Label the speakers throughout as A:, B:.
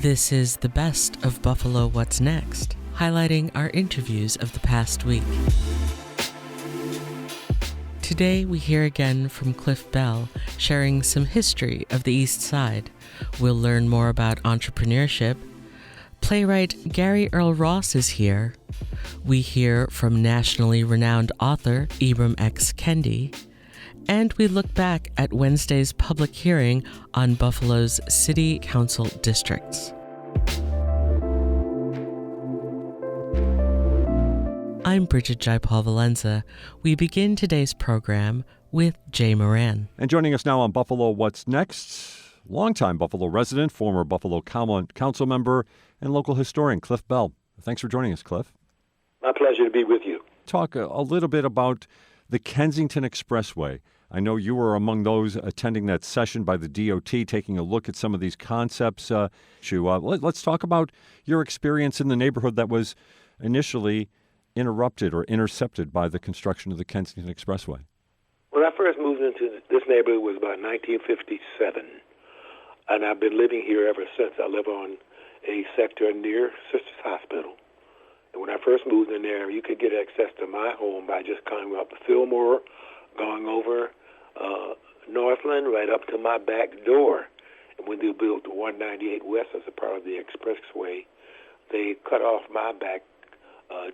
A: This is the best of Buffalo What's Next, highlighting our interviews of the past week. Today we hear again from Cliff Bell, sharing some history of the East Side. We'll learn more about entrepreneurship. Playwright Gary Earl Ross is here. We hear from nationally renowned author Ibram X. Kendi. And we look back at Wednesday's public hearing on Buffalo's city council districts. I'm Bridget Jaipal Valenza. We begin today's program with Jay Moran.
B: And joining us now on Buffalo What's Next, longtime Buffalo resident, former Buffalo Council member, and local historian Cliff Bell. Thanks for joining us, Cliff.
C: My pleasure to be with you.
B: Talk a little bit about the Kensington Expressway. I know you were among those attending that session by the DOT, taking a look at some of these concepts. Let's talk about your experience in the neighborhood that was initially interrupted or intercepted by the construction of the Kensington Expressway.
C: When I first moved into this neighborhood was about 1957, and I've been living here ever since. I live on a sector near Sisters Hospital. And when I first moved in there, you could get access to my home by just coming up Fillmore, going over Northland, right up to my back door. And when they built 198 West as a part of the expressway, they cut off my back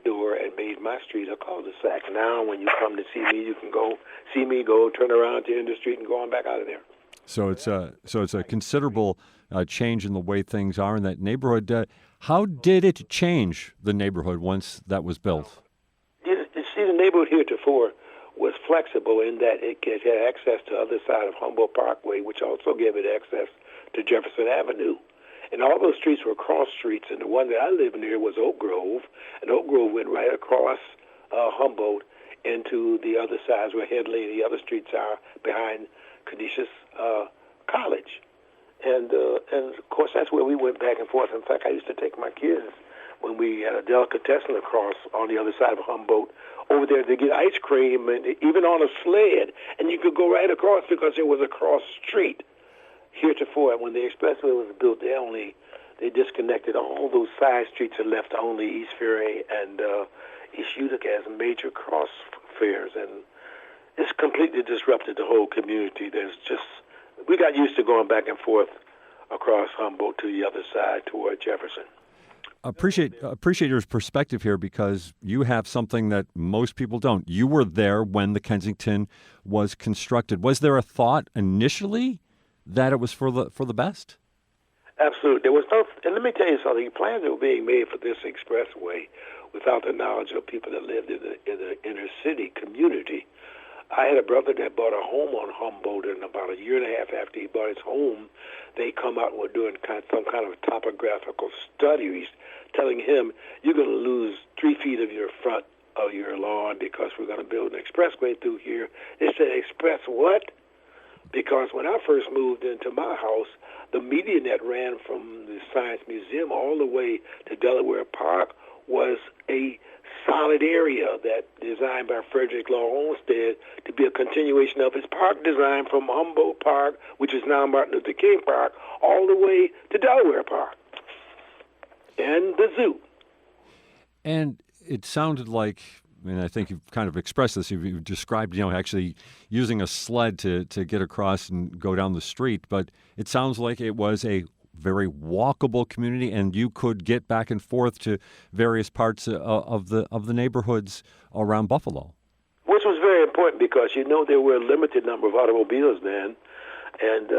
C: door and made my street a cul-de-sac. Now, when you come to see me, you can go see me, go turn around to the end of the street and go on back out of there.
B: So it's a considerable change in the way things are in that neighborhood. How did it change the neighborhood once that was built?
C: You see, the neighborhood heretofore was flexible in that it had access to the other side of Humboldt Parkway, which also gave it access to Jefferson Avenue. And all those streets were cross streets, and the one that I live near was Oak Grove, and Oak Grove went right across Humboldt into the other sides where Headley and the other streets are behind Canisius College. And of course, that's where we went back and forth. In fact, I used to take my kids when we had a delicatessen across on the other side of Humboldt over there to get ice cream, and even on a sled, and you could go right across because it was a cross street. Heretofore, when the expressway was built, they disconnected all those side streets and left only East Ferry and East Utica as major cross fairs, and it's completely disrupted the whole community. We got used to going back and forth across Humboldt to the other side toward Jefferson.
B: Appreciate your perspective here, because you have something that most people don't. You were there when the Kensington was constructed. Was there a thought initially that it was for the best?
C: Absolutely. There was no, and let me tell you something, plans that were being made for this expressway without the knowledge of people that lived in the inner city community. I had a brother that bought a home on Humboldt, and about a year and a half after he bought his home, they come out and were doing some kind of topographical studies telling him, you're going to lose 3 feet of your front of your lawn because we're going to build an expressway through here. They said, express what? Because when I first moved into my house, the median that ran from the Science Museum all the way to Delaware Park was a solid area that designed by Frederick Law Olmsted to be a continuation of his park design from Humboldt Park, which is now Martin Luther King Park, all the way to Delaware Park and the zoo.
B: And it sounded like, and I think you've kind of expressed this, you've described, actually using a sled to get across and go down the street, but it sounds like it was a very walkable community, and you could get back and forth to various parts of the neighborhoods around Buffalo. Which
C: was very important because, there were a limited number of automobiles then, and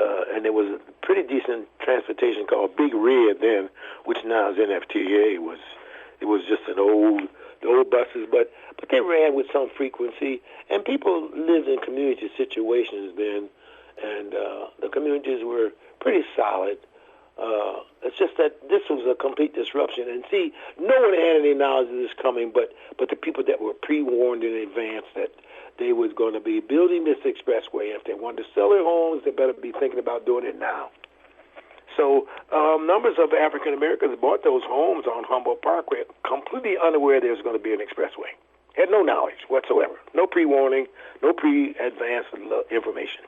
C: there was a pretty decent transportation called Big Red then, which now is NFTA. It was just the old buses, but they ran with some frequency, and people lived in community situations then, and the communities were pretty solid. It's just that this was a complete disruption. And see, no one had any knowledge of this coming but the people that were pre-warned in advance that they was going to be building this expressway. If they wanted to sell their homes, they better be thinking about doing it now. So numbers of African Americans bought those homes on Humboldt Parkway completely unaware there was going to be an expressway. Had no knowledge whatsoever. No pre-warning, no pre-advance information.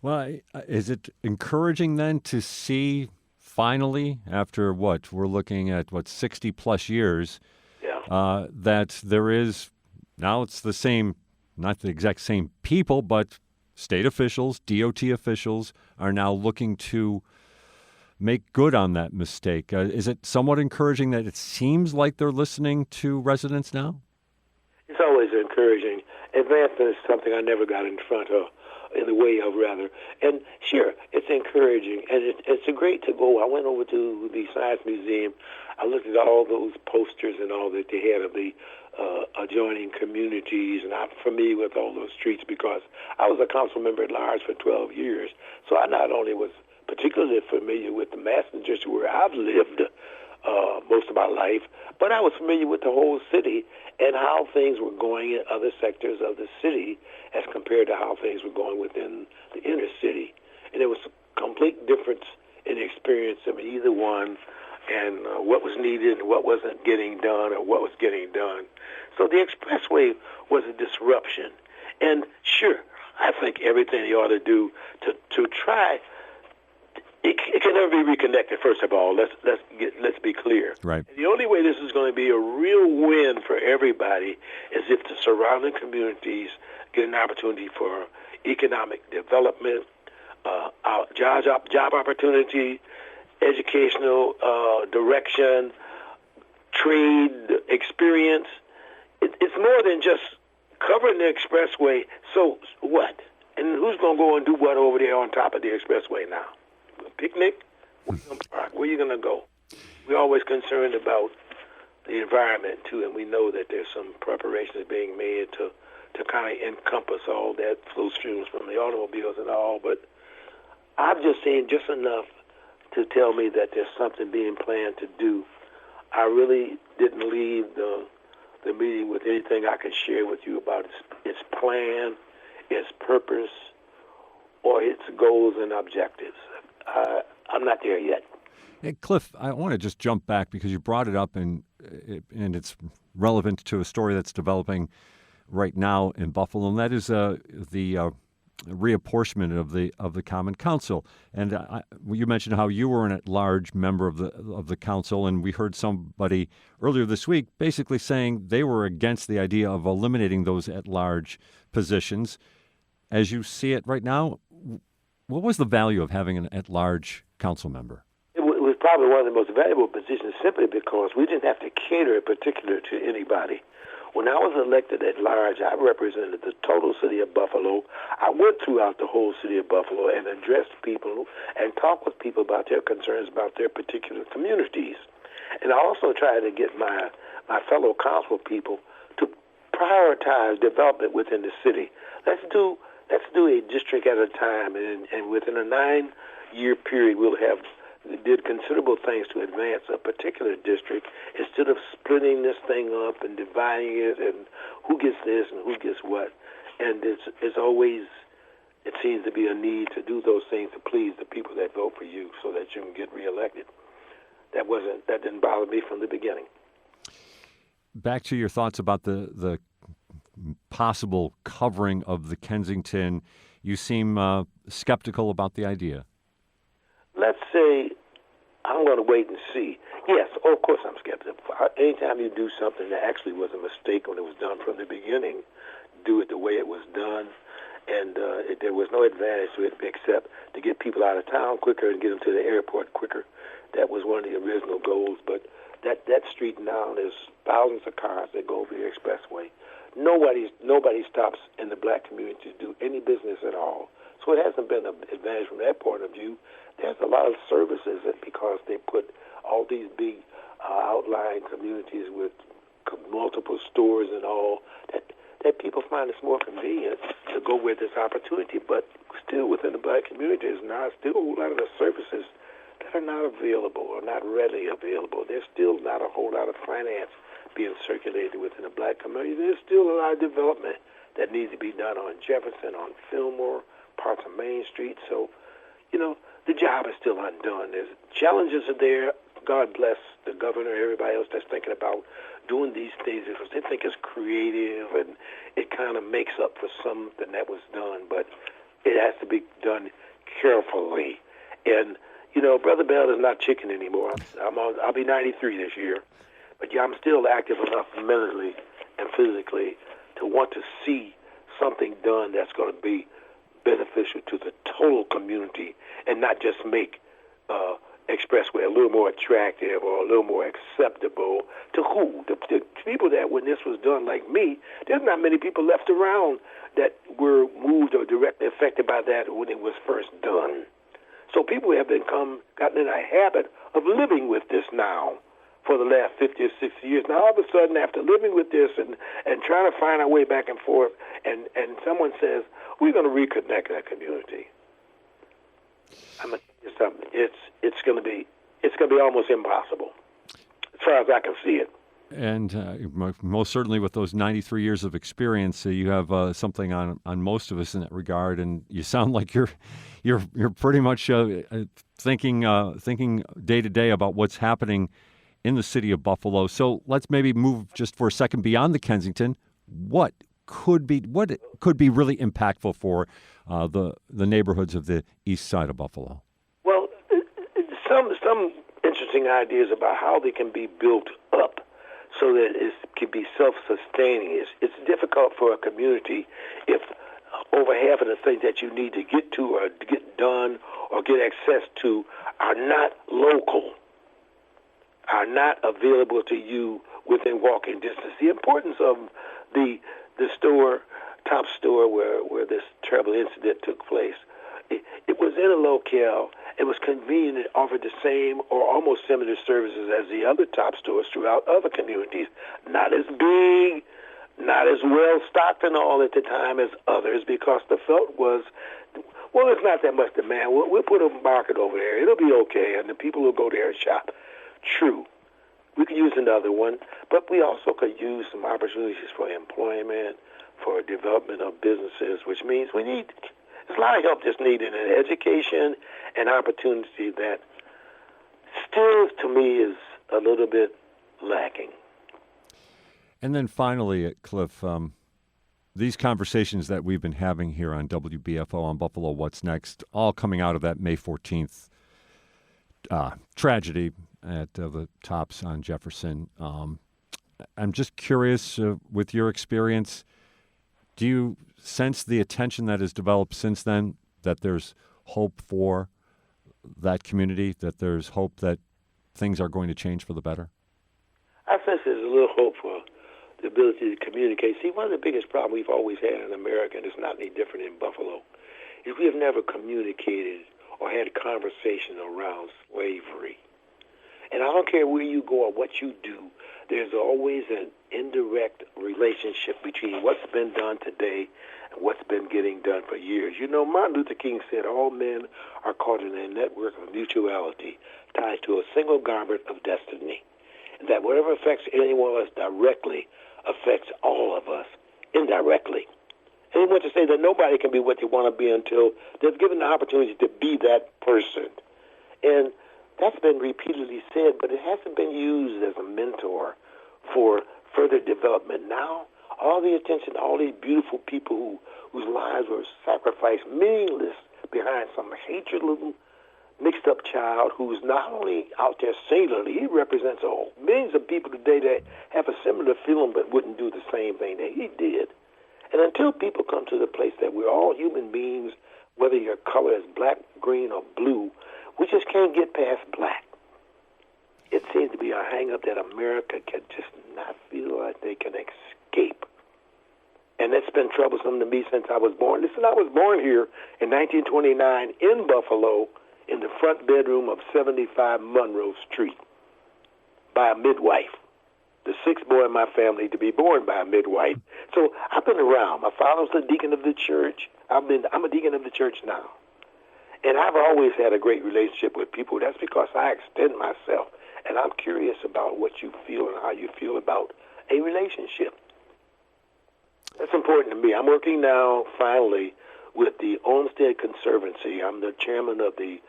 B: Well, is it encouraging then to see finally, after we're looking at 60 plus years,
C: Yeah.
B: that there is, now it's the same, not the exact same people, but state officials, DOT officials are now looking to make good on that mistake. Is it somewhat encouraging that it seems like they're listening to residents now?
C: It's always encouraging. Advancement is something I never got in the way of, rather. And sure, it's encouraging, and it's great to go. I went over to the Science Museum. I looked at all those posters and all that they had of the adjoining communities, and I'm familiar with all those streets because I was a council member at large for 12 years. So I not only was particularly familiar with the Madison district where I've lived most of my life, but I was familiar with the whole city and how things were going in other sectors of the city as compared to how things were going within the inner city. And there was a complete difference in experience of either one and what was needed and what wasn't getting done or what was getting done. So the expressway was a disruption. And sure, I think everything they ought to do to try. It can never be reconnected. First of all, let's be clear.
B: Right.
C: And the only way this is going to be a real win for everybody is if the surrounding communities get an opportunity for economic development, job opportunity, educational direction, trade experience. It's more than just covering the expressway. So what? And who's going to go and do what over there on top of the expressway now? A picnic? Where are you going to go? We're always concerned about the environment, too, and we know that there's some preparations being made to kind of encompass all that, those fumes from the automobiles and all. But I've just seen just enough to tell me that there's something being planned to do. I really didn't leave the meeting with anything I could share with you about its plan, its purpose, or its goals and objectives. I'm not there yet.
B: Hey, Cliff, I want to just jump back because you brought it up and it's relevant to a story that's developing right now in Buffalo, and that is the reapportionment of the Common Council. And you mentioned how you were an at-large member of the council, and we heard somebody earlier this week basically saying they were against the idea of eliminating those at-large positions. As you see it right now, what was the value of having an at-large council member?
C: It was probably one of the most valuable positions simply because we didn't have to cater in particular to anybody. When I was elected at large, I represented the total city of Buffalo. I went throughout the whole city of Buffalo and addressed people and talked with people about their concerns about their particular communities. And I also tried to get my fellow council people to prioritize development within the city. Let's do a district at a time, and within a 9-year period, we'll have did considerable things to advance a particular district instead of splitting this thing up and dividing it and who gets this and who gets what. And it's always, it seems to be a need to do those things to please the people that vote for you so that you can get reelected. That didn't bother me from the beginning.
B: Back to your thoughts about the possible covering of the Kensington, you seem skeptical about the idea.
C: Let's say I'm going to wait and see. Yes, of course I'm skeptical. Anytime you do something that actually was a mistake when it was done from the beginning, do it the way it was done, and there was no advantage to it except to get people out of town quicker and get them to the airport quicker. That was one of the original goals, but that street now, there's thousands of cars that go over the expressway. Nobody stops in the black community to do any business at all. So it hasn't been an advantage from that point of view. There's a lot of services that because they put all these big outlying communities with multiple stores and all, that people find it's more convenient to go with this opportunity. But still within the black community, there's now still a whole lot of the services that are not available or not readily available. There's still not a whole lot of finance being circulated within the black community. There's still a lot of development that needs to be done on Jefferson, on Fillmore, parts of Main Street. So, the job is still undone. There's challenges are there. God bless the governor, everybody else that's thinking about doing these things because they think it's creative and it kind of makes up for something that was done. But it has to be done carefully. And, Brother Bell is not chicken anymore. I'll be 93 this year. But yeah, I'm still active enough mentally and physically to want to see something done that's going to be beneficial to the total community and not just make Expressway a little more attractive or a little more acceptable to who? The people that when this was done like me, there's not many people left around that were moved or directly affected by that when it was first done. So people have gotten in a habit of living with this now for the last 50 or 60 years. Now all of a sudden after living with this and trying to find our way back and forth and someone says, we're going to reconnect that community. I'm going to tell you something. It's going to be almost impossible as far as I can see it.
B: And most certainly with those 93 years of experience, you have something on most of us in that regard. And you sound like you're pretty much thinking day to day about what's happening in the city of Buffalo. So let's maybe move just for a second beyond the Kensington. What could be really impactful for the neighborhoods of the east side of Buffalo?
C: Well, some interesting ideas about how they can be built up so that it can be self-sustaining. It's difficult for a community if over half of the things that you need to get to or to get done or get access to are not local, are not available to you within walking distance. The importance of the top store where this terrible incident took place, it was in a locale. It was convenient. It offered the same or almost similar services as the other top stores throughout other communities. Not as big, not as well stocked and all at the time as others because the felt was, well, there's not that much demand. We'll put a market over there. It'll be okay, and the people will go there and shop. True. We could use another one, but we also could use some opportunities for employment, for development of businesses, which means there's a lot of help that's needed in education and opportunity that still, to me, is a little bit lacking.
B: And then finally, Cliff, these conversations that we've been having here on WBFO on Buffalo What's Next, all coming out of that May 14th tragedy at the Tops on Jefferson. I'm just curious, with your experience, do you sense the attention that has developed since then, that there's hope for that community, that there's hope that things are going to change for the better?
C: I sense there's a little hope for the ability to communicate. See, one of the biggest problems we've always had in America, and it's not any different in Buffalo, is we have never communicated or had a conversation around slavery. And I don't care where you go or what you do, there's always an indirect relationship between what's been done today and what's been getting done for years. Martin Luther King said all men are caught in a network of mutuality tied to a single garment of destiny, and that whatever affects anyone else directly affects all of us indirectly. And he went to say that nobody can be what they want to be until they're given the opportunity to be that person. And that's been repeatedly said, but it hasn't been used as a mentor for further development. Now, all the attention, all these beautiful people whose lives were sacrificed, meaningless, behind some hatred little mixed-up child who's not only out there singularly, he represents millions of people today that have a similar feeling but wouldn't do the same thing that he did. And until people come to the place that we're all human beings, whether your color is black, green, or blue, we just can't get past black. It seems to be a hang-up that America can just not feel like they can escape. And that's been troublesome to me since I was born. Listen, I was born here in 1929 in Buffalo in the front bedroom of 75 Monroe Street by a midwife, the sixth boy in my family to be born by a midwife. So I've been around. My father was the deacon of the church. I'm a deacon of the church now. And I've always had a great relationship with people. That's because I extend myself. And I'm curious about what you feel and how you feel about a relationship. That's important to me. I'm working now, finally, with the Olmsted Conservancy. I'm the chairman of the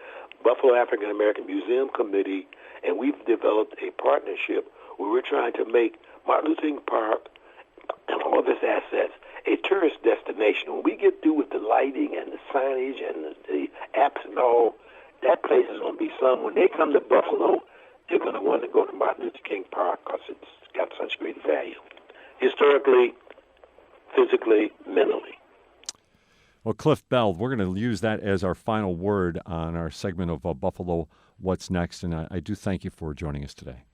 C: Buffalo African American Museum Committee, and we've developed a partnership where we're trying to make Martin Luther King Park and all of its assets a tourist destination. When we get through with the lighting and the signage and the apps and all, that places going to be some. When they come to Buffalo, they're going to want to go to Martin Luther King Park because it's got such great value, historically, physically, mentally.
B: Well, Cliff Bell, we're going to use that as our final word on our segment of Buffalo What's Next, and I do thank you for joining us today.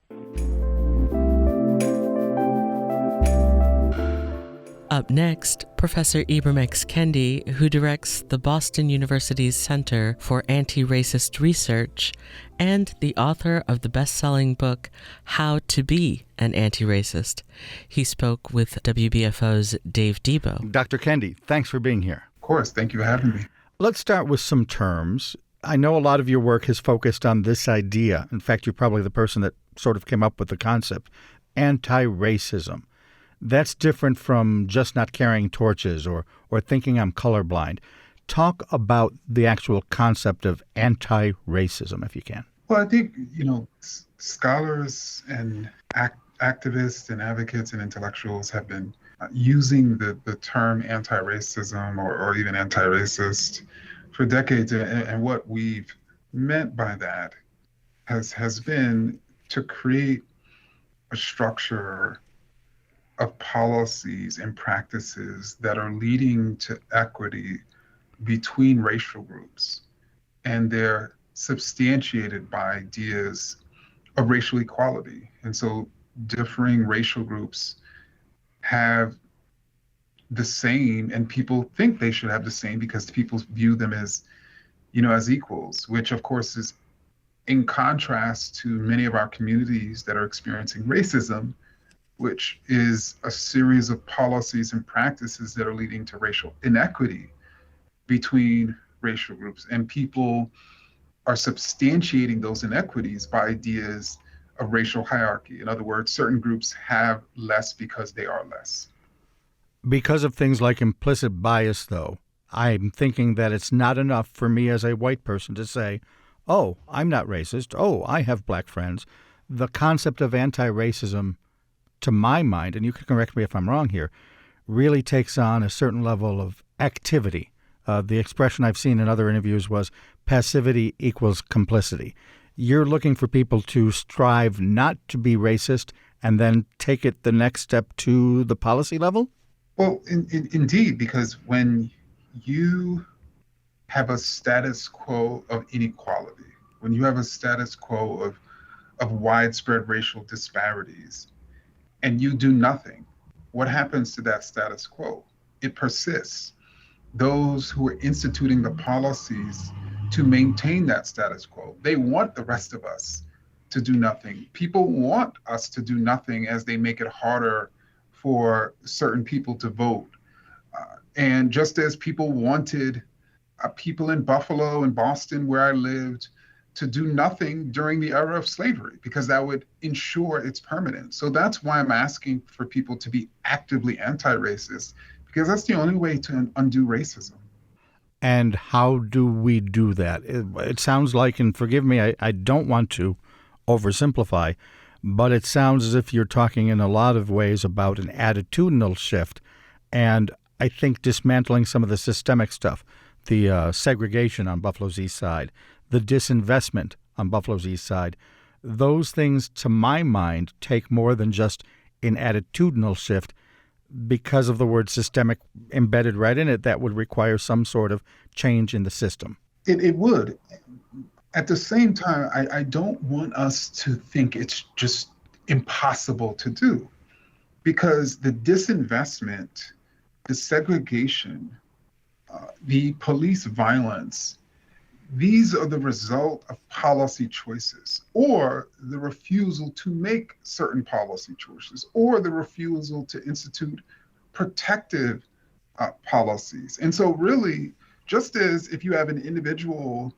A: Up next, Professor Ibram X. Kendi, who directs the Boston University's Center for Anti-Racist Research and the author of the best-selling book, How to Be an Anti-Racist. He spoke with WBFO's Dave Debo.
D: Dr. Kendi, thanks for being here.
E: Of course. Thank you for having me.
D: Let's start with some terms. I know a lot of your work has focused on this idea. In fact, you're probably the person that sort of came up with the concept, anti-racism. That's different from just not carrying torches or thinking I'm colorblind. Talk about the actual concept of anti-racism, if you can.
E: Well, I think, scholars and activists and advocates and intellectuals have been using the term anti-racism or even anti-racist for decades. And what we've meant by that has been to create a structure of policies and practices that are leading to equity between racial groups. And they're substantiated by ideas of racial equality. And so differing racial groups have the same, and people think they should have the same because people view them as equals, which of course is in contrast to many of our communities that are experiencing racism, which is a series of policies and practices that are leading to racial inequity between racial groups. And people are substantiating those inequities by ideas of racial hierarchy. In other words, certain groups have less because they are less.
D: Because of things like implicit bias, though, I'm thinking that it's not enough for me as a white person to say, oh, I'm not racist. Oh, I have black friends. The concept of anti-racism, to my mind, and you can correct me if I'm wrong here, really takes on a certain level of activity. The expression I've seen in other interviews was passivity equals complicity. You're looking for people to strive not to be racist and then take it the next step to the policy level?
E: Well, indeed, because when you have a status quo of inequality, when you have a status quo of widespread racial disparities, and you do nothing, what happens to that status quo? It persists. Those who are instituting the policies to maintain that status quo, they want the rest of us to do nothing. People want us to do nothing as they make it harder for certain people to vote. And just as people wanted people in Buffalo and Boston, where I lived, to do nothing during the era of slavery, because that would ensure its permanence. So that's why I'm asking for people to be actively anti-racist, because that's the only way to undo racism.
D: And how do we do that? It sounds like, and forgive me, I don't want to oversimplify, but it sounds as if you're talking in a lot of ways about an attitudinal shift. And I think dismantling some of the systemic stuff, the segregation on Buffalo's East Side, the disinvestment on Buffalo's East Side, those things, to my mind, take more than just an attitudinal shift. Because of the word systemic embedded right in it, that would require some sort of change in the system.
E: It would. At the same time, I don't want us to think it's just impossible to do, because the disinvestment, the segregation, the police violence, these are the result of policy choices, or the refusal to make certain policy choices, or the refusal to institute protective policies. And so really, just as if you have an individual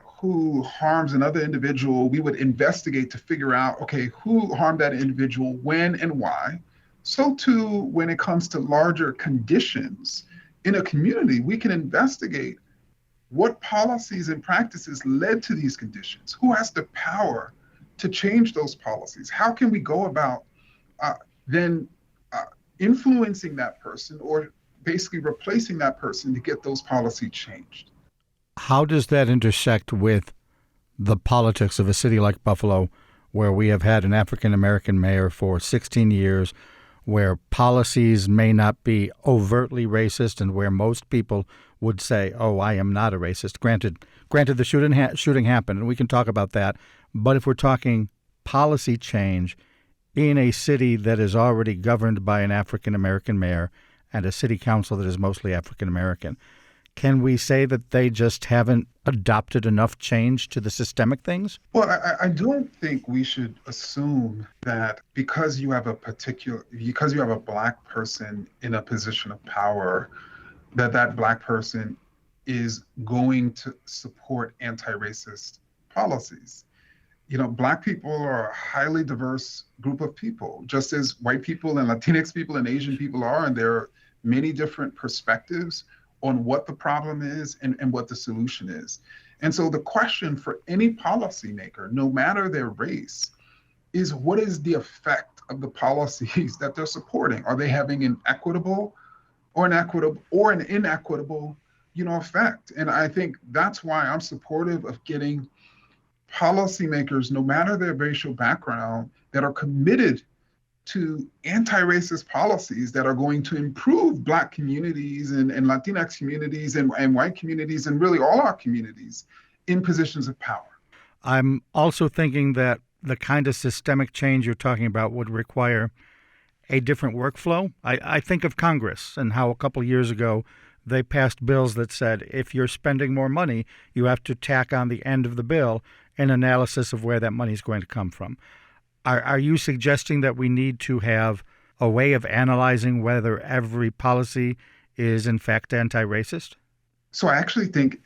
E: who harms another individual, we would investigate to figure out, okay, who harmed that individual, when and why. So too, when it comes to larger conditions in a community, we can investigate what policies and practices led to these conditions? Who has the power to change those policies? How can we go about then influencing that person, or basically replacing that person to get those policies changed?
D: How does that intersect with the politics of a city like Buffalo, where we have had an African American mayor for 16 years, where policies may not be overtly racist, and where most people would say, "Oh, I am not a racist." Granted, the shooting happened, and we can talk about that. But if we're talking policy change in a city that is already governed by an African American mayor and a city council that is mostly African American, can we say that they just haven't adopted enough change to the systemic things?
E: Well, I don't think we should assume that because you have a black person in a position of power, that black person is going to support anti-racist policies. Black people are a highly diverse group of people, just as white people and Latinx people and Asian people are, and there are many different perspectives on what the problem is and what the solution is. And so the question for any policymaker, no matter their race, is what is the effect of the policies that they're supporting? Are they having an equitable or an inequitable, effect? And I think that's why I'm supportive of getting policymakers, no matter their racial background, that are committed to anti-racist policies that are going to improve Black communities and Latinx communities and white communities and really all our communities in positions of power.
D: I'm also thinking that the kind of systemic change you're talking about would require a different workflow. I think of Congress and how a couple of years ago they passed bills that said if you're spending more money, you have to tack on the end of the bill an analysis of where that money is going to come from. Are you suggesting that we need to have a way of analyzing whether every policy is in fact anti-racist? So
E: I actually think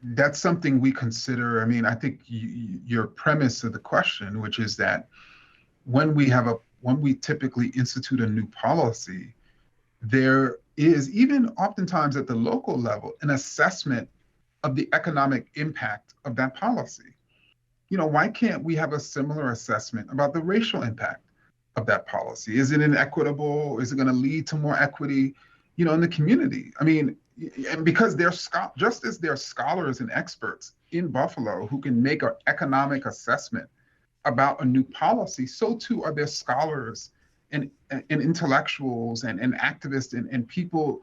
E: that's something we consider. I mean, I think your premise of the question, which is that when we typically institute a new policy, there is, even oftentimes at the local level, an assessment of the economic impact of that policy. Why can't we have a similar assessment about the racial impact of that policy? Is it inequitable? Is it going to lead to more equity, in the community? I mean, and because just as there are scholars and experts in Buffalo who can make an economic assessment about a new policy, so too are there scholars and intellectuals and activists and people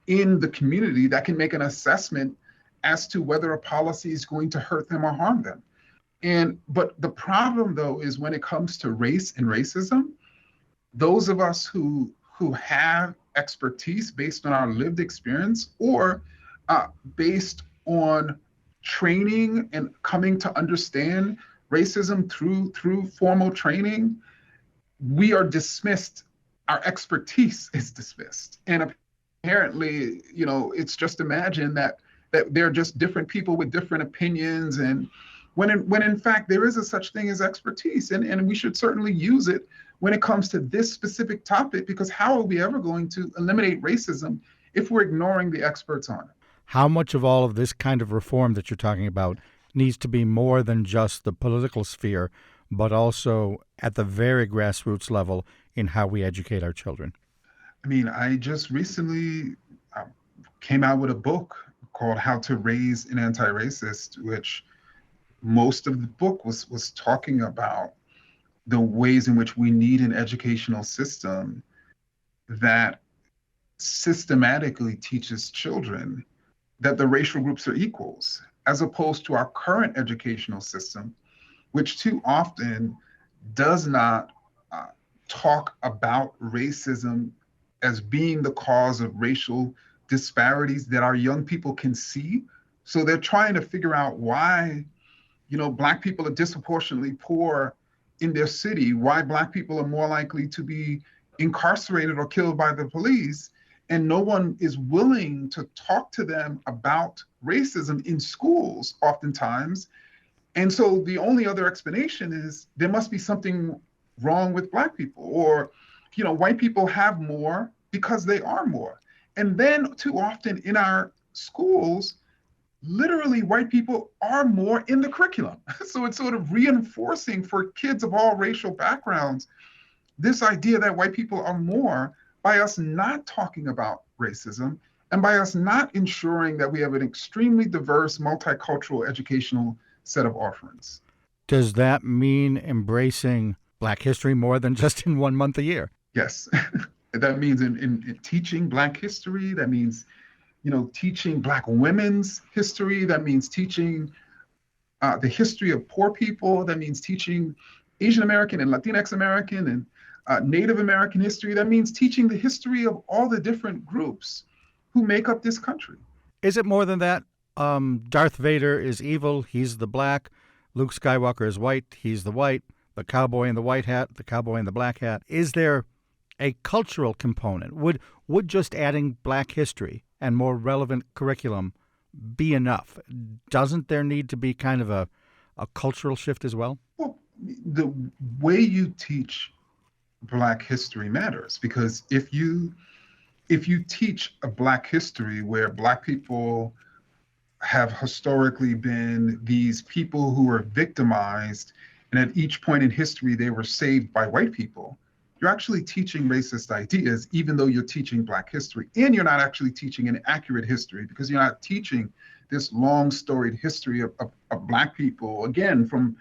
E: in the community that can make an assessment as to whether a policy is going to hurt them or harm them. But the problem, though, is when it comes to race and racism, those of us who have expertise based on our lived experience or based on training and coming to understand racism through formal training, we are dismissed. Our expertise is dismissed. And apparently, it's just imagined that they're just different people with different opinions, and when in fact there is a such thing as expertise, and we should certainly use it when it comes to this specific topic, because how are we ever going to eliminate racism if we're ignoring the experts on it? How much of all of this kind of reform that you're talking about needs to be more than just the political sphere, but also at the very grassroots level in how we educate our children? I mean, I just recently came out with a book called How to Raise an Anti-Racist, which most of the book was talking about the ways in which we need an educational system that systematically teaches children that the racial groups are equals, as opposed to our current educational system, which too often does not talk about racism as being the cause of racial disparities that our young people can see. So they're trying to figure out why, Black people are disproportionately poor in their city, why Black people are more likely to be incarcerated or killed by the police, and no one is willing to talk to them about racism in schools oftentimes. And so the only other explanation is there must be something wrong with Black people, or, white people have more because they are more. And then too often in our schools, literally white people are more in the curriculum. So it's sort of reinforcing for kids of all racial backgrounds this idea that white people are more by us not talking about racism and by us not ensuring that we have an extremely diverse, multicultural educational set of offerings.
D: Does that mean embracing Black history more than just in 1 month a year?
E: Yes. That means in teaching Black history. That means, teaching Black women's history. That means teaching the history of poor people. That means teaching Asian American and Latinx American and Native American history. That means teaching the history of all the different groups who make up this country.
D: Is it more than that? Darth Vader is evil. He's the black. Luke Skywalker is white. He's the white. The cowboy in the white hat, the cowboy in the black hat. Is there a cultural component? Would just adding Black history and more relevant curriculum be enough? Doesn't there need to be kind of a cultural shift as well?
E: Well, the way you teach Black history matters, because if you teach a Black history where Black people have historically been these people who were victimized, and at each point in history they were saved by white people, you're actually teaching racist ideas, even though you're teaching Black history. And you're not actually teaching an accurate history, because you're not teaching this long storied history of Black people, again, from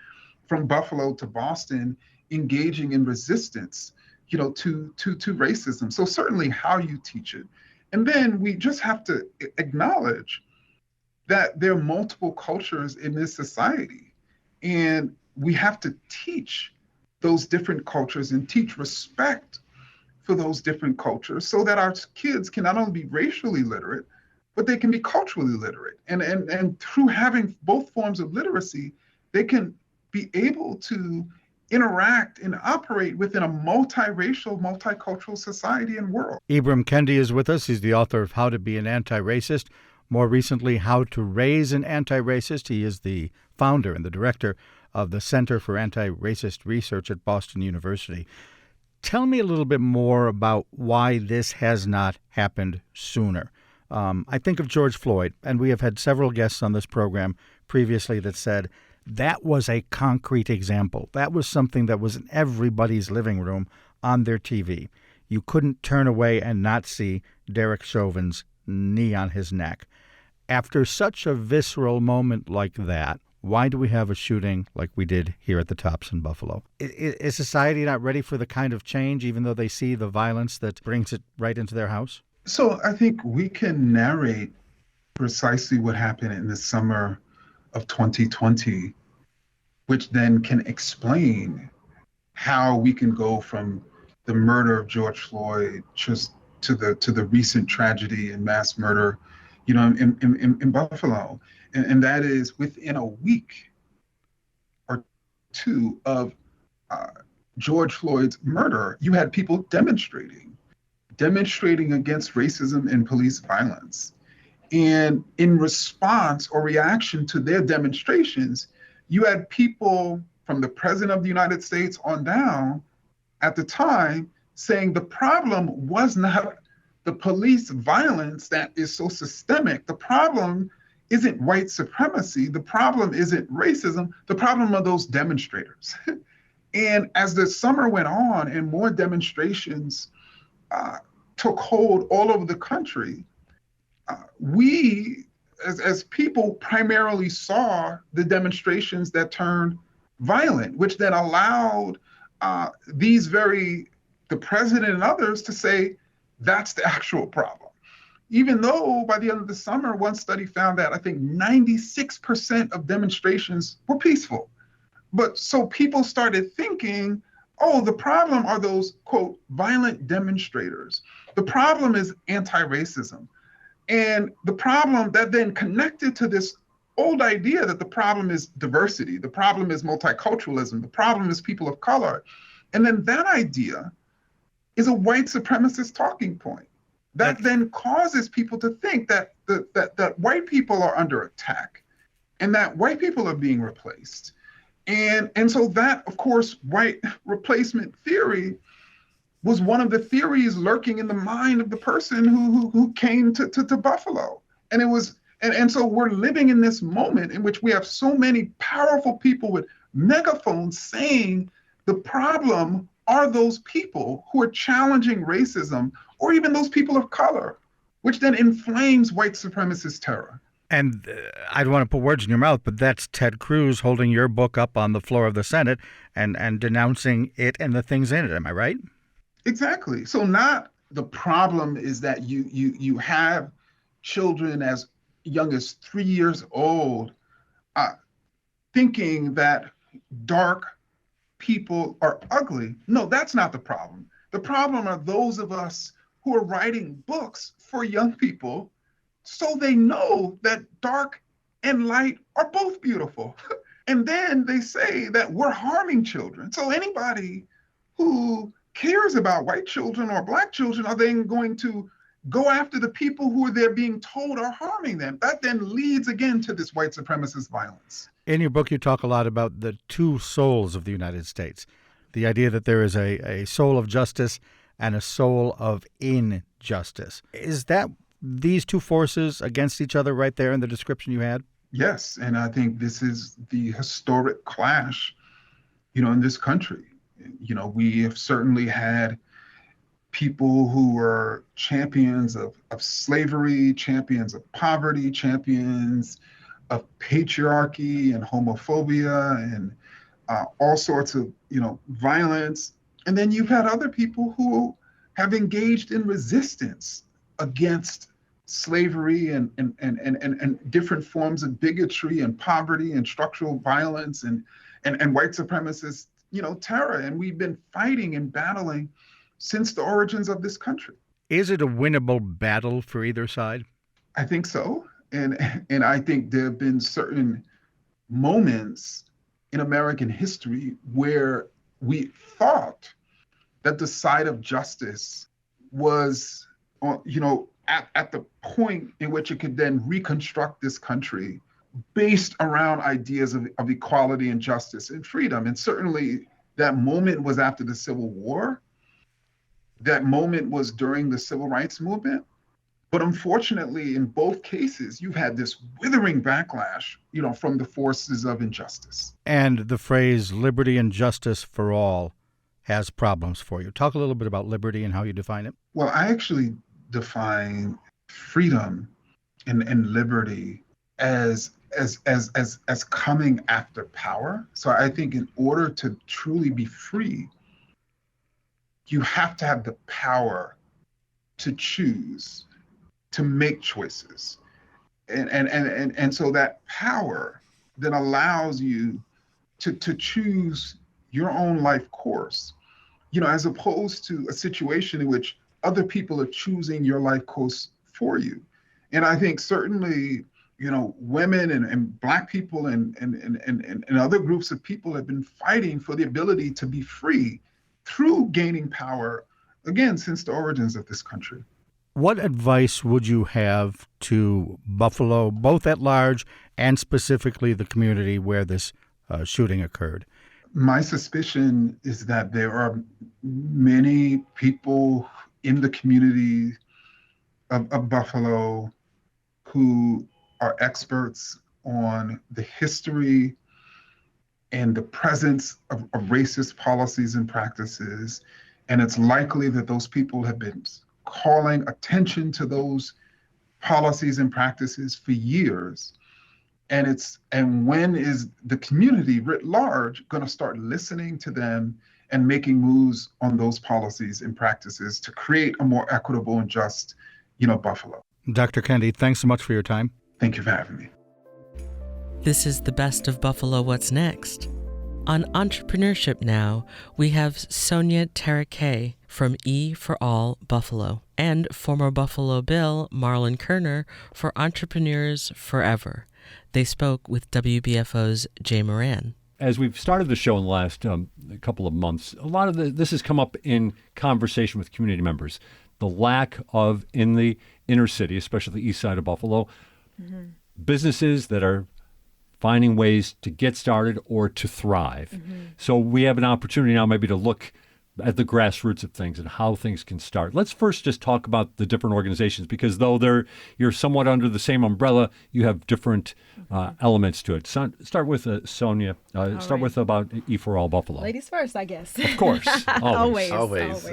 E: Buffalo to Boston, engaging in resistance, to racism. So certainly how you teach it. And then we just have to acknowledge that there are multiple cultures in this society. And we have to teach those different cultures and teach respect for those different cultures so that our kids can not only be racially literate, but they can be culturally literate. And through having both forms of literacy, they can be able to interact and operate within a multiracial, multicultural society and world.
D: Ibram Kendi is with us. He's the author of How to Be an Anti-Racist. More recently, How to Raise an Anti-Racist. He is the founder and the director of the Center for Anti-Racist Research at Boston University. Tell me a little bit more about why this has not happened sooner. I think of George Floyd, and we have had several guests on this program previously that said that was a concrete example. That was something that was in everybody's living room on their TV. You couldn't turn away and not see Derek Chauvin's knee on his neck. After such a visceral moment like that, why do we have a shooting like we did here at the Tops in Buffalo? Is society not ready for the kind of change, even though they see the violence that brings it right into their house?
E: So I think we can narrate precisely what happened in the summer of 2020, which then can explain how we can go from the murder of George Floyd just to the recent tragedy and mass murder, in Buffalo. And that is within a week or two of George Floyd's murder, you had people demonstrating against racism and police violence. And in response or reaction to their demonstrations, you had people from the President of the United States on down at the time saying the problem was not the police violence that is so systemic. The problem isn't white supremacy. The problem isn't racism. The problem are those demonstrators. And as the summer went on and more demonstrations took hold all over the country, we, as people, primarily saw the demonstrations that turned violent, which then allowed the president and others to say, that's the actual problem. Even though by the end of the summer, one study found that I think 96% of demonstrations were peaceful. But so people started thinking, oh, the problem are those, quote, violent demonstrators. The problem is anti-racism. And the problem that then connected to this old idea that the problem is diversity, the problem is multiculturalism, the problem is people of color. And then that idea is a white supremacist talking point. That then causes people to think that that white people are under attack and that white people are being replaced. And so that, of course, white replacement theory was one of the theories lurking in the mind of the person who came to Buffalo. And it was, and so we're living in this moment in which we have so many powerful people with megaphones saying the problem are those people who are challenging racism, or even those people of color which then inflames white supremacist terror.
D: And I don't want to put words in your mouth, but that's Ted Cruz holding your book up on the floor of the Senate and denouncing it and the things in it. Am I right?
E: Exactly. So not the problem is that you have children as young as 3 years old thinking that dark people are ugly. No, that's not the problem. The problem are those of us who are writing books for young people so they know that dark and light are both beautiful. And then they say that we're harming children. So anybody who cares about white children or black children are then going to go after the people who they're being told are harming them. That then leads again to this white supremacist violence.
D: In your book, you talk a lot about the two souls of the United States, the idea that there is a soul of justice and a soul of injustice. Is that these two forces against each other right there in the description you had?
E: Yes, and I think this is the historic clash, in this country. We have certainly had people who were champions of slavery, champions of poverty, champions of patriarchy and homophobia and all sorts of, violence. And then you've had other people who have engaged in resistance against slavery and different forms of bigotry and poverty and structural violence and white supremacist, terror. And we've been fighting and battling since the origins of this country.
D: Is it a winnable battle for either side?
E: I think so. And I think there have been certain moments in American history where we thought that the side of justice was, at the point in which it could then reconstruct this country based around ideas of equality and justice and freedom. And certainly that moment was after the Civil War. That moment was during the Civil Rights Movement. But unfortunately, in both cases, you've had this withering backlash, from the forces of injustice.
D: And the phrase liberty and justice for all has problems for you. Talk a little bit about liberty and how you define it.
E: Well, I actually define freedom and liberty as coming after power. So I think in order to truly be free, you have to have the power to choose, to make choices. And so that power then allows you to choose your own life course, as opposed to a situation in which other people are choosing your life course for you. And I think certainly, women and Black people and other groups of people have been fighting for the ability to be free through gaining power, again, since the origins of this country.
D: What advice would you have to Buffalo, both at large and specifically the community where this shooting occurred?
E: My suspicion is that there are many people in the community of Buffalo who are experts on the history and the presence of racist policies and practices. And it's likely that those people have been calling attention to those policies and practices for years. And when is the community writ large going to start listening to them and making moves on those policies and practices to create a more equitable and just, Buffalo?
D: Dr. Kendi, thanks so much for your time.
E: Thank you for having me.
A: This is the Best of Buffalo What's Next. On Entrepreneurship Now, we have Sonia Terrakay from E for All Buffalo and former Buffalo Bill Marlon Kerner for Entrepreneurs Forever. They spoke with WBFO's Jay Moran.
B: As we've started the show in the last couple of months, a lot of this has come up in conversation with community members. The lack of, in the inner city, especially the east side of Buffalo, businesses that are finding ways to get started or to thrive. So we have an opportunity now maybe to look at the grassroots of things and how things can start. Let's first just talk about the different organizations, because though you're somewhat under the same umbrella, you have different elements to it. Start with Sonia. Start with about E4All Buffalo.
F: Ladies first, I guess.
B: Of course. Always.
F: Always.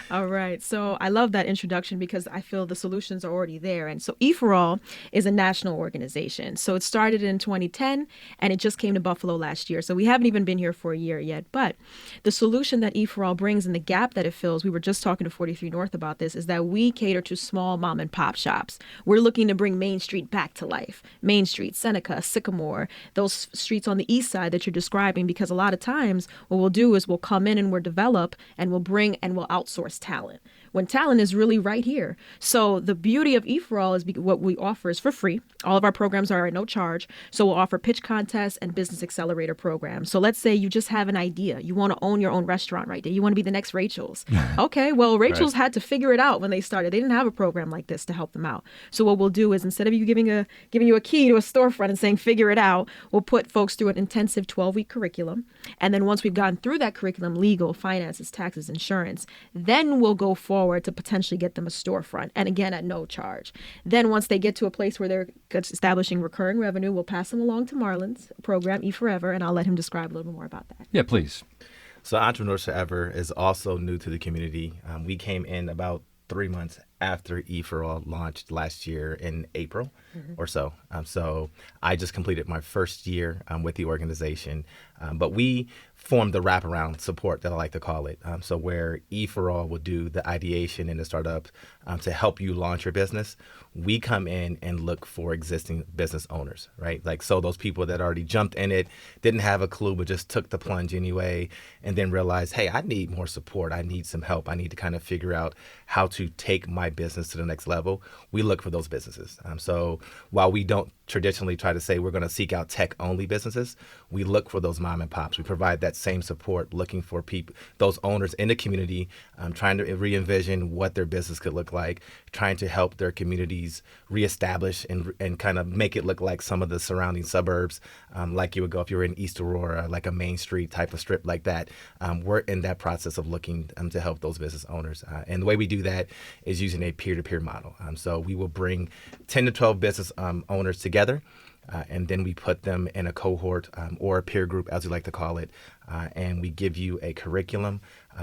F: All right. So I love that introduction because I feel the solutions are already there. And so E4All is a national organization. So it started in 2010 and it just came to Buffalo last year. So we haven't even been here for a year yet. But the solution that E4All brings and the gap that it fills, we were just talking to 43 North about this, is that we cater to small mom and pop shops. We're looking to bring Main Street back to life. Main Street, Seneca, Sycamore, those streets on the east side that you're describing, because a lot of times what we'll do is we'll come in and we'll develop and we'll bring and we'll outsource talent when talent is really right here. So the beauty of E4All is what we offer is for free. All of our programs are at no charge. So we'll offer pitch contests and business accelerator programs. So let's say you just have an idea. You want to own your own restaurant right there. You want to be the next Rachel's. Okay, well, Rachel's had to figure it out when they started. They didn't have a program like this to help them out. So what we'll do is instead of you giving you a key to a storefront and saying, figure it out, we'll put folks through an intensive 12-week curriculum. And then once we've gotten through that curriculum, legal, finances, taxes, insurance, then we'll go forward to potentially get them a storefront, and again at no charge. Then once they get to a place where they're establishing recurring revenue, we'll pass them along to Marlon's program, E4Ever, and I'll let him describe a little bit more about that.
B: Yeah, please.
G: So Entrepreneurs Forever is also new to the community. We came in about 3 months after E4All launched last year in April or so. So I just completed my first year with the organization. But we formed the wraparound support that I like to call it. So where E4All will do the ideation and the startup to help you launch your business, we come in and look for existing business owners, right? Like, so those people that already jumped in it, didn't have a clue, but just took the plunge anyway, and then realized, hey, I need more support. I need some help. I need to kind of figure out how to take my business to the next level. We look for those businesses. So while we don't traditionally try to say we're going to seek out tech-only businesses, we look for those mom and pops. We provide that same support, looking for people, those owners in the community, trying to re-envision what their business could look like, trying to help their communities reestablish and kind of make it look like some of the surrounding suburbs, like you would go if you were in East Aurora, like a Main Street type of strip like that. We're in that process of looking to help those business owners. And the way we do that is using a peer-to-peer model. So we will bring 10 to 12 business owners together. And then we put them in a cohort or a peer group, as we like to call it, and we give you a curriculum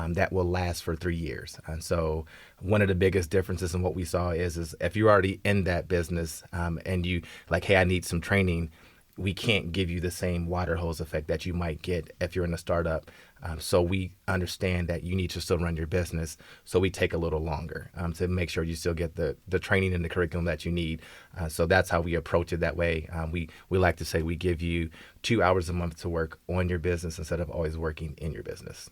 G: that will last for 3 years. And so one of the biggest differences in what we saw is if you're already in that business and you like, hey, I need some training, we can't give you the same water hose effect that you might get if you're in a startup. So we understand that you need to still run your business. So we take a little longer to make sure you still get the training and the curriculum that you need. So that's how we approach it that way. We like to say we give you 2 hours a month to work on your business instead of always working in your business.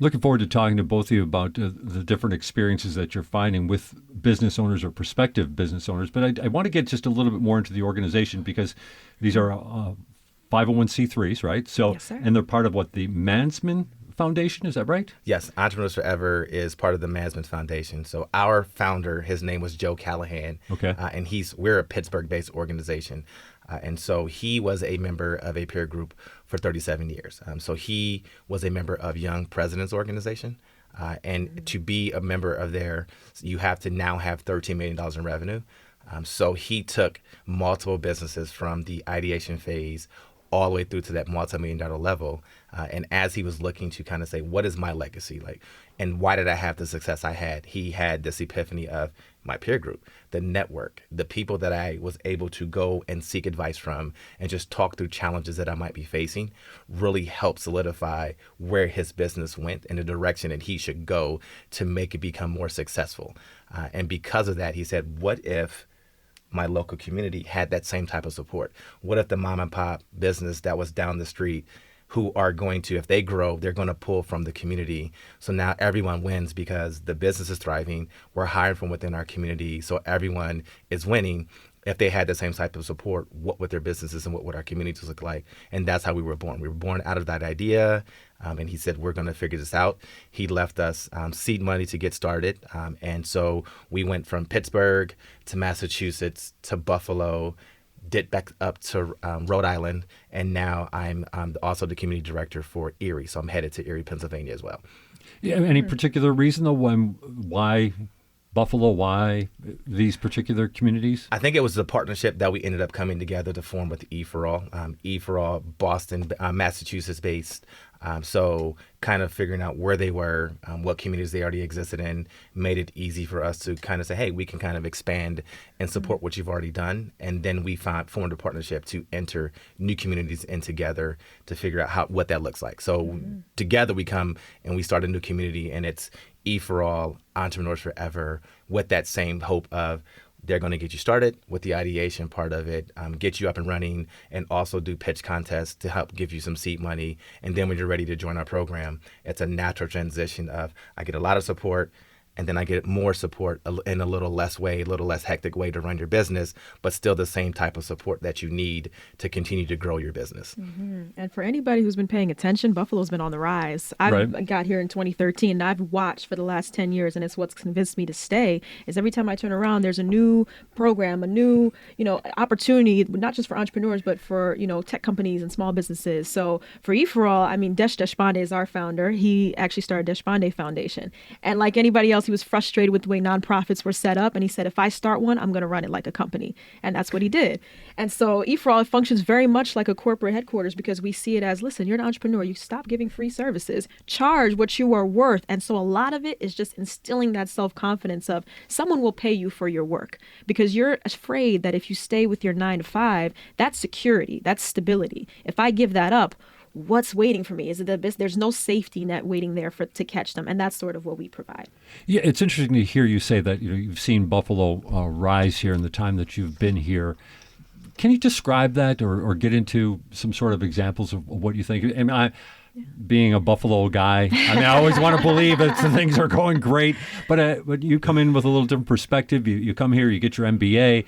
B: Looking forward to talking to both of you about the different experiences that you're finding with business owners or prospective business owners. But I want to get just a little bit more into the organization, because these are 501c3s, right? So,
F: yes, sir.
B: And they're part of what, the Mansman Foundation, is that right?
G: Yes, Entrepreneurs Forever is part of the Management Foundation. So our founder, his name was Joe Callahan.
B: Okay.
G: And we're a Pittsburgh-based organization. And so he was a member of a peer group for 37 years. So he was a member of Young Presidents Organization. And to be a member of there, you have to now have $13 million in revenue. So he took multiple businesses from the ideation phase all the way through to that multi-million-dollar level. And as he was looking to kind of say, what is my legacy like? And why did I have the success I had? He had this epiphany of my peer group, the network, the people that I was able to go and seek advice from and just talk through challenges that I might be facing really helped solidify where his business went and the direction that he should go to make it become more successful. And because of that, he said, what if my local community had that same type of support? What if the mom and pop business that was down the street, who are going to, if they grow, they're going to pull from the community. So now everyone wins because the business is thriving. We're hiring from within our community. So everyone is winning. If they had the same type of support, what would their businesses and what would our communities look like? And that's how we were born. We were born out of that idea. And he said, we're going to figure this out. He left us seed money to get started. And so we went from Pittsburgh to Massachusetts to Buffalo, did back up to Rhode Island, and now I'm also the community director for Erie. So I'm headed to Erie, Pennsylvania as well.
B: Yeah, any particular reason, though, why Buffalo, why these particular communities?
G: I think it was the partnership that we ended up coming together to form with E for All. E for All, Boston, Massachusetts based. So kind of figuring out where they were, what communities they already existed in, made it easy for us to kind of say, hey, we can kind of expand and support what you've already done. And then we formed a partnership to enter new communities in together to figure out what that looks like. So together we come and we start a new community, and it's E for All, Entrepreneurs Forever, with that same hope of they're going to get you started with the ideation part of it, get you up and running, and also do pitch contests to help give you some seed money. And then when you're ready to join our program, it's a natural transition of I get a lot of support, and then I get more support in a little less hectic way to run your business, but still the same type of support that you need to continue to grow your business.
F: And for anybody who's been paying attention, Buffalo's been on the rise. I got here in 2013, and I've watched for the last 10 years, and it's what's convinced me to stay, is every time I turn around, there's a new program, a new, opportunity, not just for entrepreneurs, but for, tech companies and small businesses. So for E4All, I mean, Desh Deshpande is our founder. He actually started Deshpande Foundation. And like anybody else, he was frustrated with the way nonprofits were set up. And he said, if I start one, I'm going to run it like a company. And that's what he did. And so E4All, it functions very much like a corporate headquarters because we see it as, listen, you're an entrepreneur. You stop giving free services, charge what you are worth. And so a lot of it is just instilling that self-confidence of someone will pay you for your work because you're afraid that if you stay with your 9 to 5, that's security, that's stability. If I give that up, what's waiting for me? Is it the best? There's no safety net waiting there to catch them. And that's sort of what we provide.
B: Yeah, it's interesting to hear you say that you've seen Buffalo rise here in the time that you've been here. Can you describe that or get into some sort of examples of what you think? I mean, being a Buffalo guy, I always want to believe that things are going great, but you come in with a little different perspective. You come here, you get your MBA.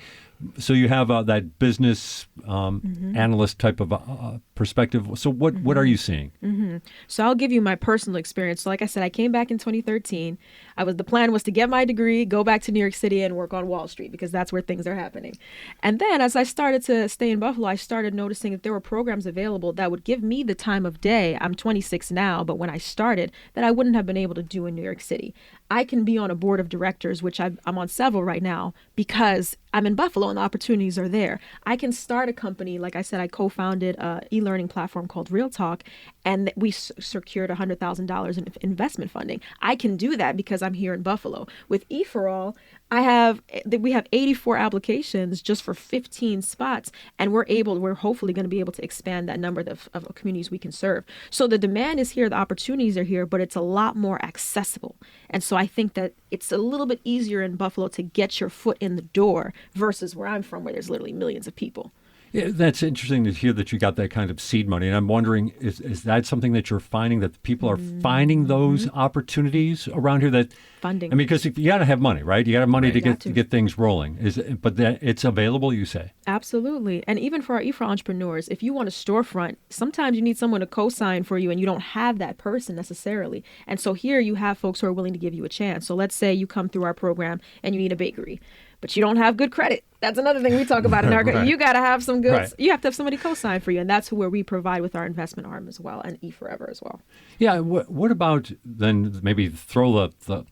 B: So you have that business analyst type of perspective. So what are you seeing?
F: So I'll give you my personal experience. So like I said, I came back in 2013. The plan was to get my degree, go back to New York City and work on Wall Street because that's where things are happening. And then as I started to stay in Buffalo, I started noticing that there were programs available that would give me the time of day. I'm 26 now, but when I started, that I wouldn't have been able to do in New York City. I can be on a board of directors, which I'm on several right now, because I'm in Buffalo and the opportunities are there. I can start a company. Like I said, I co-founded an e-learning platform called Real Talk, and we secured $100,000 in investment funding. I can do that because I'm here in Buffalo. With E4All, we have 84 applications just for 15 spots, and we're hopefully going to be able to expand that number of communities we can serve. So the demand is here, the opportunities are here, but it's a lot more accessible. And so I think that it's a little bit easier in Buffalo to get your foot in the door versus where I'm from, where there's literally millions of people.
B: Yeah, that's interesting to hear that you got that kind of seed money. And I'm wondering, is that something that you're finding, that people are finding those opportunities around here? That
F: funding.
B: I mean, because you got to have money, right? You got to have money to get things rolling. But that it's available, you say?
F: Absolutely. And even for our E4 entrepreneurs, if you want a storefront, sometimes you need someone to co-sign for you and you don't have that person necessarily. And so here you have folks who are willing to give you a chance. So let's say you come through our program and you need a bakery, but you don't have good credit. That's another thing we talk about in our right. You got to have some goods. Right. You have to have somebody co-sign for you. And that's where we provide with our investment arm as well, and E4Ever as well.
B: Yeah. What about then maybe throw the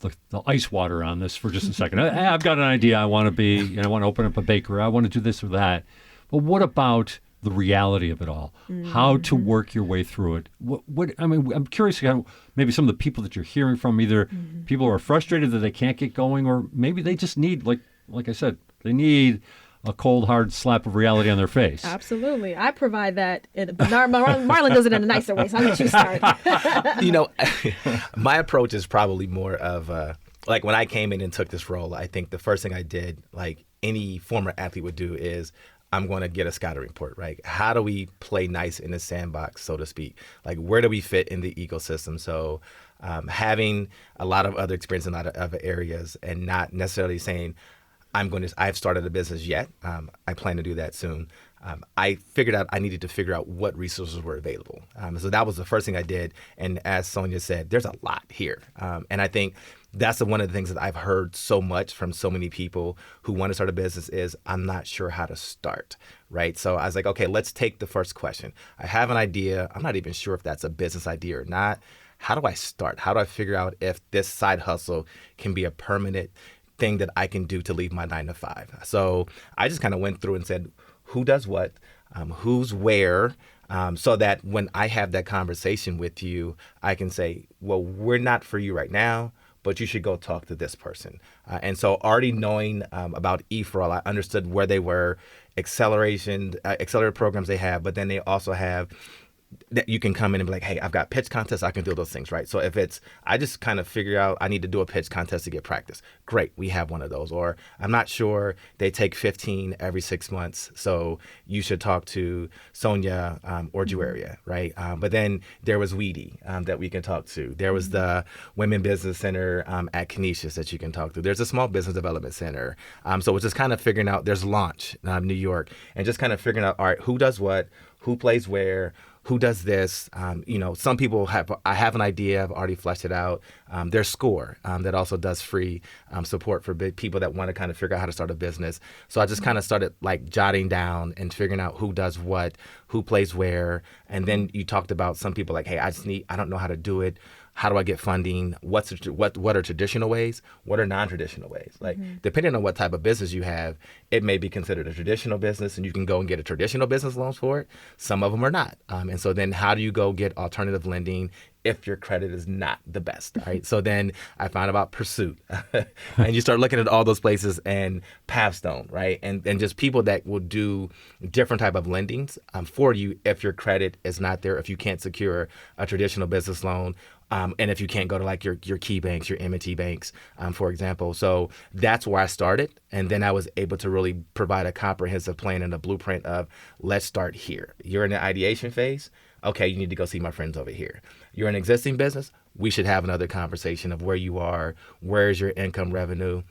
B: ice water on this for just a second? I've got an idea. I want to I want to open up a bakery. I want to do this or that. But what about the reality of it all? How to work your way through it? I'm curious how maybe some of the people that you're hearing from, either people who are frustrated that they can't get going, or maybe they just need, like I said, they need a cold, hard slap of reality on their face.
F: Absolutely. I provide that. Marlon does it in a nicer way, so I'll let you start.
G: My approach is probably more of, like when I came in and took this role, I think the first thing I did, like any former athlete would do, is I'm going to get a scouting report, right? How do we play nice in the sandbox, so to speak? Like, where do we fit in the ecosystem? So having a lot of other experience in a lot of other areas and not necessarily saying, I've started a business yet. I plan to do that soon. I figured out I needed to figure out what resources were available. So that was the first thing I did. And as Sonia said, there's a lot here. And I think that's one of the things that I've heard so much from so many people who want to start a business is I'm not sure how to start, right? So I was like, okay, let's take the first question. I have an idea. I'm not even sure if that's a business idea or not. How do I start? How do I figure out if this side hustle can be a permanent thing that I can do to leave my 9 to 5? So I just kind of went through and said, who does what, who's where, so that when I have that conversation with you, I can say, well, we're not for you right now, but you should go talk to this person. And so already knowing about E4All, I understood where they were, accelerated programs they have, but then they also have that you can come in and be like, hey, I've got pitch contests. I can do those things, right? So if it's, I just kind of figure out I need to do a pitch contest to get practice. Great, we have one of those. Or I'm not sure, they take 15 every 6 months. So you should talk to Sonia or Juaria, right? But then there was Weedy that we can talk to. There was the Women Business Center at Canisius that you can talk to. There's a Small Business Development Center. So it's just kind of figuring out, there's Launch, New York, and just kind of figuring out, all right, who does what, who plays where, who does this? Some people I have an idea, I've already fleshed it out. There's SCORE that also does free support for people that want to kind of figure out how to start a business. So I just kind of started like jotting down and figuring out who does what, who plays where. And then you talked about some people like, hey, I don't know how to do it. How do I get funding? What are traditional ways? What are non-traditional ways? Like, depending on what type of business you have, it may be considered a traditional business and you can go and get a traditional business loans for it. Some of them are not. And so then how do you go get alternative lending if your credit is not the best, right? So then I found about Pursuit. And you start looking at all those places and Pathstone, right? And just people that will do different type of lendings for you if your credit is not there, if you can't secure a traditional business loan. And if you can't go to like your key banks, your M&T banks, for example. So that's where I started. And then I was able to really provide a comprehensive plan and a blueprint of let's start here. You're in the ideation phase. Okay, you need to go see my friends over here. You're an existing business. We should have another conversation of where you are, where is your income revenue,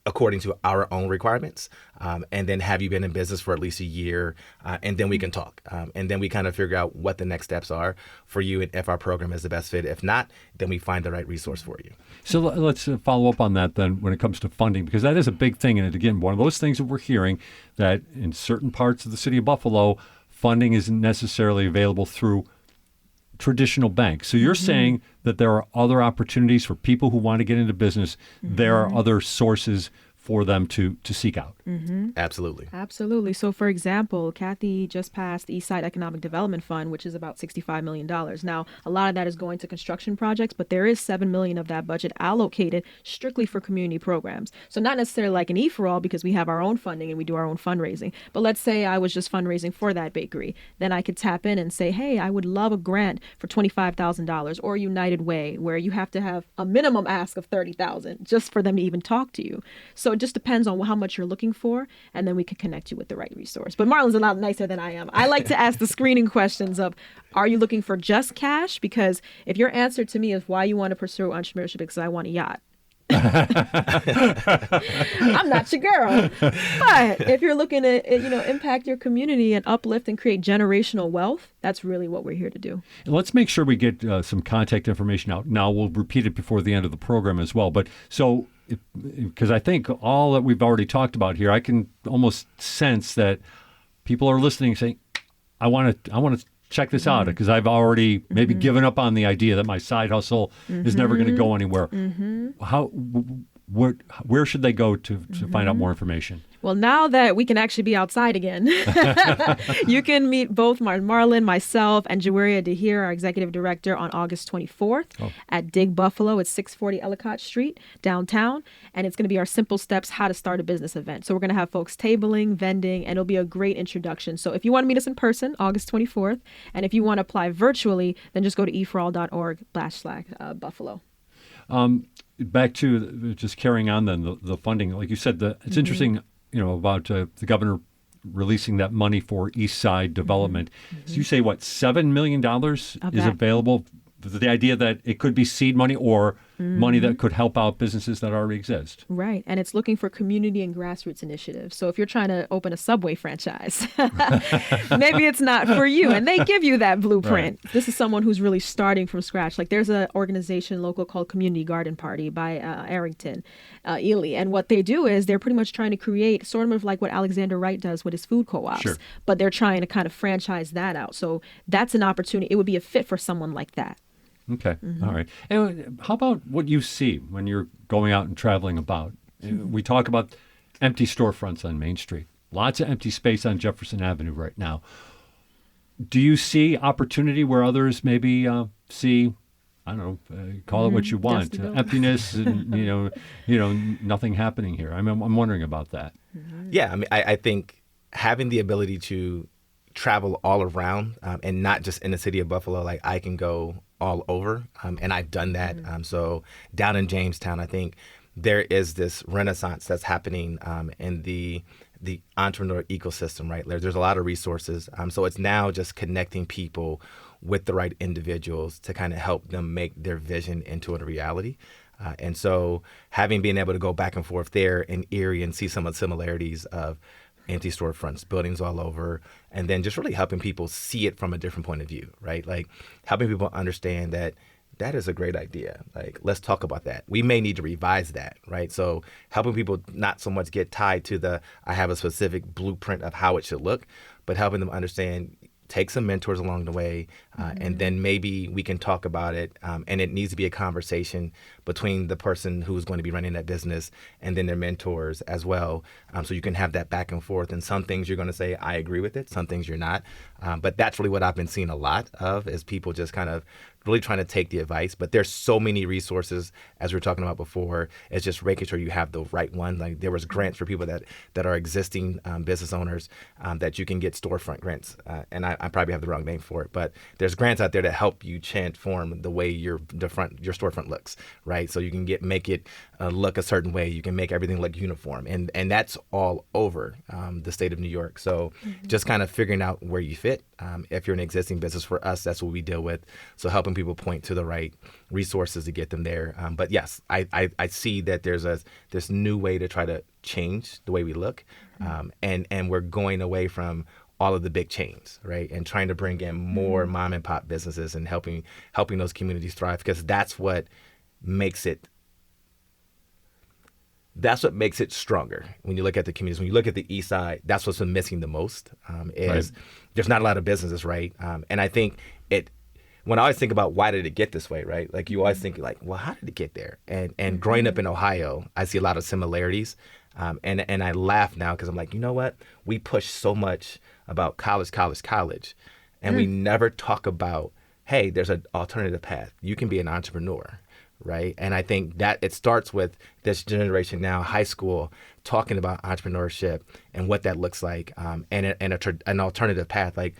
G: according to our own requirements, and then have you been in business for at least a year, and then we can talk. And then we kind of figure out what the next steps are for you and if our program is the best fit. If not, then we find the right resource for you.
B: So let's follow up on that then when it comes to funding, because that is a big thing. And again, one of those things that we're hearing that in certain parts of the city of Buffalo, funding isn't necessarily available through traditional banks. So you're saying that there are other opportunities for people who want to get into business. There are other sources for them to seek out.
G: Absolutely.
F: Absolutely. So, for example, Kathy just passed the Eastside Economic Development Fund, which is about $65 million. Now, a lot of that is going to construction projects, but there is $7 million of that budget allocated strictly for community programs. So not necessarily like an E4All because we have our own funding and we do our own fundraising. But let's say I was just fundraising for that bakery. Then I could tap in and say, hey, I would love a grant for $25,000 or United Way, where you have to have a minimum ask of $30,000 just for them to even talk to you. So it just depends on how much you're looking for, and then we can connect you with the right resource. But Marlon's a lot nicer than I am. I like to ask the screening questions of, are you looking for just cash? Because if your answer to me is why you want to pursue entrepreneurship because I want a yacht, I'm not your girl. But if you're looking to, impact your community and uplift and create generational wealth, that's really what we're here to do.
B: Let's make sure we get some contact information out. Now, we'll repeat it before the end of the program as well. But so, because I think all that we've already talked about here, I can almost sense that people are listening saying, I want to check this out because I've already maybe given up on the idea that my side hustle is never going to go anywhere. Where should they go to find out more information?
F: Well, now that we can actually be outside again, you can meet both Marlon, myself, and Juaria DeHeer, our executive director, on August 24th at Dig Buffalo. It's 640 Ellicott Street, downtown. And it's going to be our Simple Steps How to Start a Business event. So we're going to have folks tabling, vending, and it'll be a great introduction. So if you want to meet us in person, August 24th, and if you want to apply virtually, then just go to e4all.org/Buffalo.
B: Back to just carrying on then the funding, like you said, it's interesting, about the governor releasing that money for East Side development. So you say $7 million is available? The idea that it could be seed money or money that could help out businesses that already exist.
F: Right. And it's looking for community and grassroots initiatives. So if you're trying to open a Subway franchise, maybe it's not for you. And they give you that blueprint. Right. This is someone who's really starting from scratch. Like there's an organization local called Community Garden Party by Arrington, Ely. And what they do is they're pretty much trying to create sort of like what Alexander Wright does with his food co-ops.
B: Sure.
F: But they're trying to kind of franchise that out. So that's an opportunity. It would be a fit for someone like that.
B: Okay. All right. And how about what you see when you're going out and traveling about? We talk about empty storefronts on Main Street. Lots of empty space on Jefferson Avenue right now. Do you see opportunity where others maybe see, I don't know, call it what you want, emptiness and, nothing happening here? I'm wondering about that.
G: Yeah. I mean, I think having the ability to travel all around and not just in the city of Buffalo, like I can go all over. And I've done that. So down in Jamestown, I think there is this renaissance that's happening in the entrepreneur ecosystem, right? There's a lot of resources. So it's now just connecting people with the right individuals to kind of help them make their vision into a reality. And so been able to go back and forth there in Erie and see some of the similarities of empty storefronts, buildings all over, and then just really helping people see it from a different point of view, right? Like helping people understand that is a great idea. Like, let's talk about that. We may need to revise that, right? So helping people not so much get tied to I have a specific blueprint of how it should look, but helping them understand, take some mentors along the way, and then maybe we can talk about it. And it needs to be a conversation between the person who's going to be running that business and then their mentors as well. So you can have that back and forth. And some things you're going to say, I agree with it. Some things you're not. But that's really what I've been seeing a lot of is people just kind of really trying to take the advice. But there's so many resources, as we were talking about before. It's just making sure you have the right one. Like there was grants for people that are existing business owners that you can get storefront grants. And I probably have the wrong name for it, but there's grants out there that help you transform the way your storefront looks, right? So you can make it look a certain way. You can make everything look uniform, and that's all over the state of New York. So just kind of figuring out where you fit. If you're an existing business, for us, that's what we deal with. So helping people point to the right resources to get them there. But yes, I see that there's this new way to try to change the way we look, and we're going away from all of the big chains, right? And trying to bring in more mom and pop businesses and helping those communities thrive, because that's what makes it stronger. When you look at the communities, when you look at the East Side, that's what's been missing the most. There's not a lot of businesses, right? And I think when I always think about why did it get this way, right? Like you always think like, well, how did it get there? And growing up in Ohio, I see a lot of similarities. And I laugh now because I'm like, you know what? We push so much about college. And we never talk about, hey, there's an alternative path. You can be an entrepreneur, right? And I think that it starts with this generation now, high school, talking about entrepreneurship and what that looks like, and an alternative path. Like,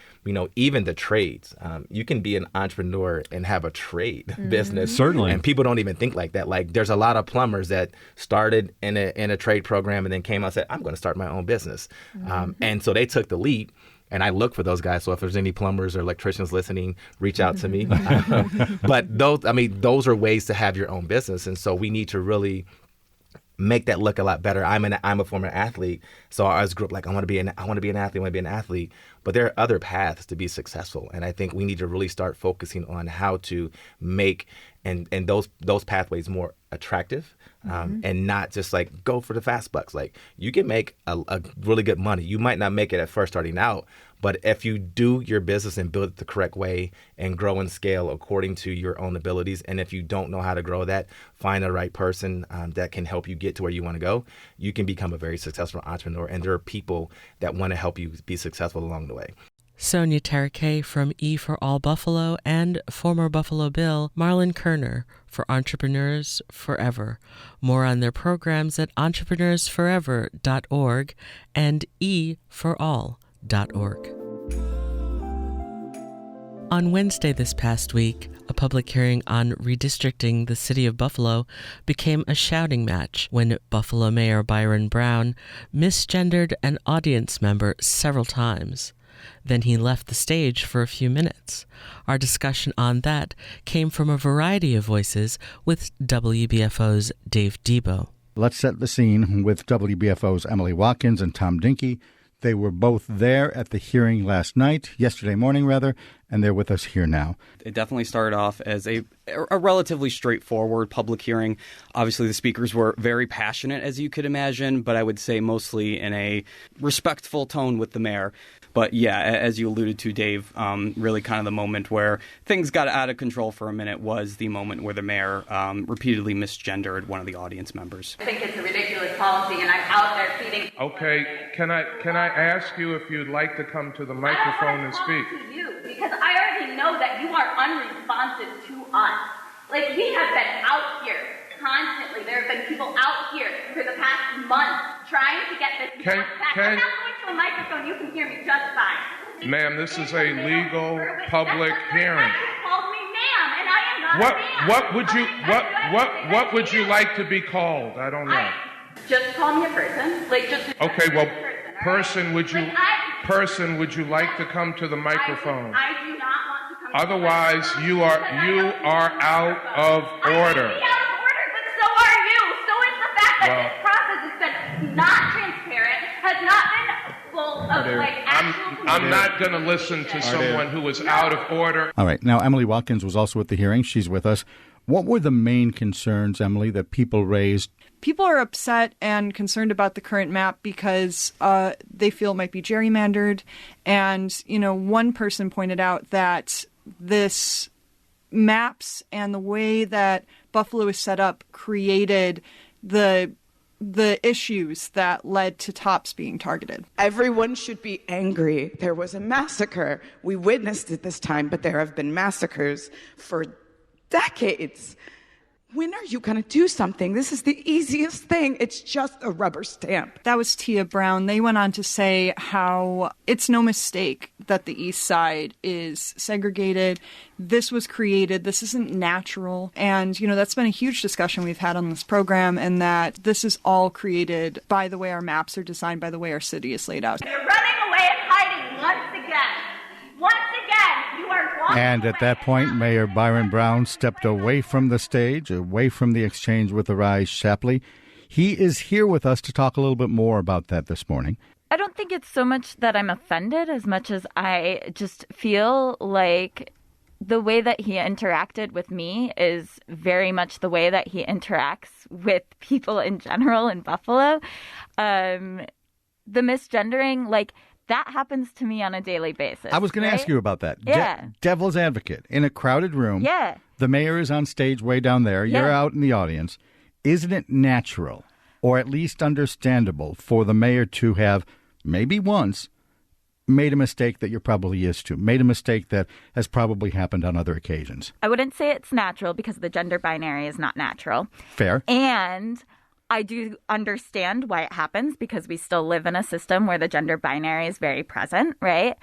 G: even the trades, you can be an entrepreneur and have a trade business.
B: Certainly.
G: And people don't even think like that. Like, there's a lot of plumbers that started in a trade program and then came out and said, I'm going to start my own business. And so they took the leap. And I look for those guys. So if there's any plumbers or electricians listening, reach out to me. But those are ways to have your own business. And so we need to really make that look a lot better. I'm a former athlete, so I was grew up like I want to be an athlete. But there are other paths to be successful, and I think we need to really start focusing on how to make and those pathways more attractive, and not just like go for the fast bucks. Like you can make a really good money. You might not make it at first starting out, but if you do your business and build it the correct way and grow and scale according to your own abilities, and if you don't know how to grow that, find the right person that can help you get to where you want to go, you can become a very successful entrepreneur. And there are people that want to help you be successful along the way.
A: Sonia Tereke from E for All Buffalo and former Buffalo Bill Marlon Kerner for Entrepreneurs Forever. More on their programs at entrepreneursforever.org and eforall.org. On Wednesday this past week, a public hearing on redistricting the city of Buffalo became a shouting match when Buffalo Mayor Byron Brown misgendered an audience member several times. Then he left the stage for a few minutes. Our discussion on that came from a variety of voices with WBFO's Dave Debo.
D: Let's set the scene with WBFO's Emily Watkins and Tom Dinky. They were both there at the hearing yesterday morning, and they're with us here now.
H: It definitely started off as a relatively straightforward public hearing. Obviously, the speakers were very passionate, as you could imagine, but I would say mostly in a respectful tone with the mayor. But yeah, as you alluded to, Dave, really kind of the moment where things got out of control for a minute was the moment where the mayor repeatedly misgendered one of the audience members.
I: I think it's a ridiculous policy, and I'm out there feeding.
J: Okay, can I ask you if you'd like to come to the microphone and speak?
I: I to you because I already know that you are unresponsive to us. Like, we have been out here constantly. There have been people out here for the past month trying to get this back. I'm not going to a microphone. You can hear me just fine.
J: Ma'am, this is a legal public hearing.
I: You called me ma'am, and I am not a ma'am.
J: What would you like to be called? I don't know.
I: Just call me a person.
J: Okay, well, person, would you like to come to the microphone?
I: I do not want to come.
J: Otherwise, you are out of order.
I: I may be out of order, but so are you. So is the fact that this process has been not transparent, has not been full of actual.
J: I'm not going to listen to someone who is out of order.
D: All right. Now, Emily Watkins was also at the hearing. She's with us. What were the main concerns, Emily, that people raised?
K: People are upset and concerned about the current map because they feel it might be gerrymandered. And, one person pointed out that this maps and the way that Buffalo is set up created the issues that led to Tops being targeted.
L: Everyone should be angry. There was a massacre. We witnessed it this time, but there have been massacres for decades. When are you going to do something? This is the easiest thing. It's just a rubber stamp.
K: That was Tia Brown. They went on to say how it's no mistake that the East Side is segregated. This was created. This isn't natural. And, that's been a huge discussion we've had on this program, and that this is all created by the way our maps are designed, by the way our city is laid out.
I: You're running away and hiding once again. Once again, you are walking
D: And at that point, Mayor Byron Brown stepped away from the stage, away from the exchange with Arise Shapley. He is here with us to talk a little bit more about that this morning.
M: I don't think it's so much that I'm offended as much as I just feel like the way that he interacted with me is very much the way that he interacts with people in general in Buffalo. The misgendering, that happens to me on a daily basis.
D: I was going to ask you about that.
M: Yeah.
D: Devil's advocate. In a crowded room,
M: yeah.
D: The mayor is on stage way down there. You're out in the audience. Isn't it natural, or at least understandable, for the mayor to have, maybe once, made a mistake that you're probably used to, made a mistake that has probably happened on other occasions?
M: I wouldn't say it's natural because the gender binary is not natural.
D: Fair.
M: And I do understand why it happens because we still live in a system where the gender binary is very present, right?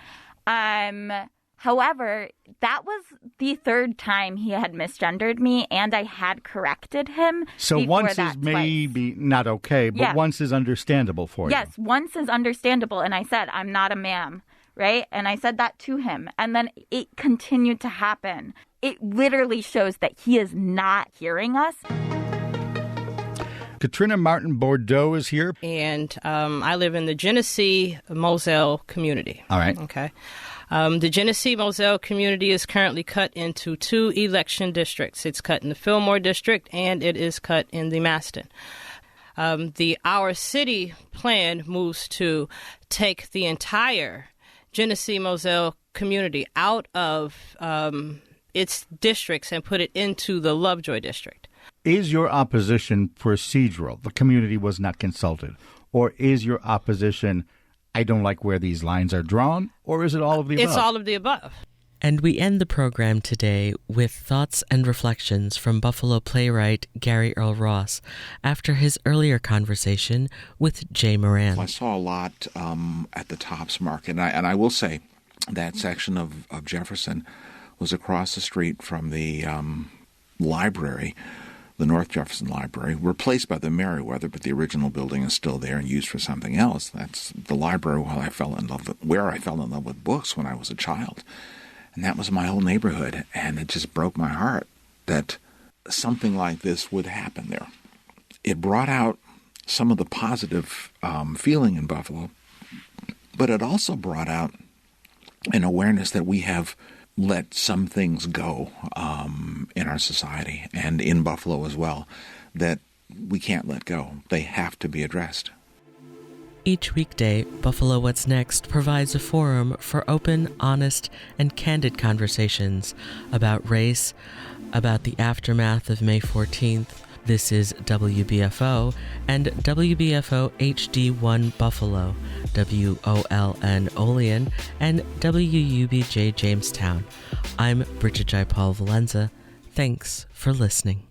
M: However, that was the third time he had misgendered me, and I had corrected him.
D: So once is maybe not okay, but once is understandable for you.
M: Yes, once is understandable, and I said, I'm not a ma'am, right? And I said that to him, and then it continued to happen. It literally shows that he is not hearing us.
D: Katrina Martin Bordeaux is here.
N: And I live in the Genesee-Moselle community.
D: All right.
N: Okay. The Genesee-Moselle community is currently cut into 2 election districts. It's cut in the Fillmore district and it is cut in the Maston. Our city plan moves to take the entire Genesee-Moselle community out of its districts and put it into the Lovejoy district.
D: Is your opposition procedural? The community was not consulted. Or is your opposition, I don't like where these lines are drawn? Or is it all of the above?
N: It's all of the above.
A: And we end the program today with thoughts and reflections from Buffalo playwright Gary Earl Ross after his earlier conversation with Jay Moran.
O: I saw a lot at the Tops Market, and I will say that section of Jefferson was across the street from the library. the North Jefferson Library, replaced by the Merriweather, but the original building is still there and used for something else. That's the library where I fell in love with books when I was a child. And that was my whole neighborhood, and it just broke my heart that something like this would happen there. It brought out some of the positive feeling in Buffalo, but it also brought out an awareness that we have let some things go in our society and in Buffalo as well that we can't let go. They have to be addressed.
A: Each weekday, Buffalo What's Next provides a forum for open, honest, and candid conversations about race, about the aftermath of May 14th. This is WBFO and WBFO HD1 Buffalo, WOLN Olean, and WUBJ Jamestown. I'm Bridget J. Paul Valenza. Thanks for listening.